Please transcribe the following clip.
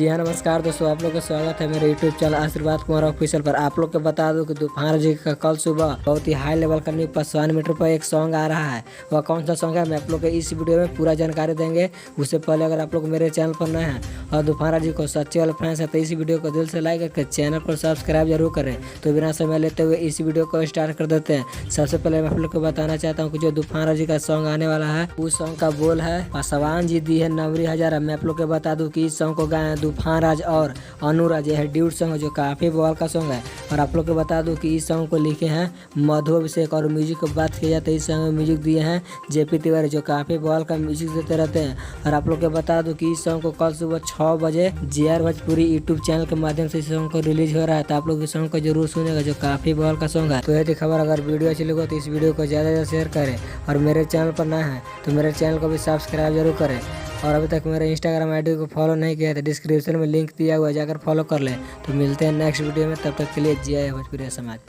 जी हाँ, नमस्कार दोस्तों, आप लोग का स्वागत है मेरे यूट्यूब चैनल आशीर्वाद कुमार ऑफिशियल पर। आप लोग को बता दूं कि तूफान जी का कल सुबह बहुत ही हाई लेवल का न्यू 55 मीटर पर एक सॉन्ग आ रहा है। वह कौन सा सॉन्ग है मैं आप लोग को इस वीडियो में पूरा जानकारी देंगे। उससे पहले अगर आप लोग मेरे चैनल पर नए हैं और तूफान जी को सच्चे वाले फैंस है तो इस वीडियो को दिल से लाइक करके चैनल को सब्सक्राइब जरूर करें। तो बिना समय लेते हुए इस वीडियो को स्टार्ट कर देते हैं। सबसे पहले मैं आप लोग को बताना चाहता हूँ कि जो तूफान जी का सॉन्ग आने वाला है उस सॉन्ग का बोल है पासवान जी दी है नवरी हजार। मैं आप लोग को बता दूं कि इस सॉन्ग को गाए हैं तूफान राज और अनुराज। यह ड्यूट सॉन्ग है जो काफी बवाल का सॉन्ग है। और आप लोग को बता दूं कि इस सॉन्ग को लिखे हैं मधु अभिषेक। और म्यूजिक की बात की जाए तो इस सॉन्ग में म्यूजिक दिए हैं जेपी तिवारी जो काफी बवाल का म्यूजिक देते रहते हैं। और आप लोग को बता दूं कि इस सॉन्ग को कल सुबह 6 बजे JR भोजपुरी यूट्यूब चैनल के माध्यम से इस सॉन्ग को रिलीज हो रहा है। तो आप लोग इस सॉन्ग को जरूर सुनेगा जो काफी बवाल का सॉन्ग है। तो यह खबर अगर वीडियो अच्छी लगे तो इस वीडियो को ज्यादा शेयर करें। और मेरे चैनल पर नए हैं तो मेरे चैनल को भी सब्सक्राइब जरूर करें। और अभी तक मेरे इंस्टाग्राम आईडी को फॉलो नहीं किया है तो डिस्क्रिप्शन में लिंक दिया हुआ है, जाकर फॉलो कर लें। तो मिलते हैं नेक्स्ट वीडियो में, तब तक के लिए जय भोजपुरी समाज।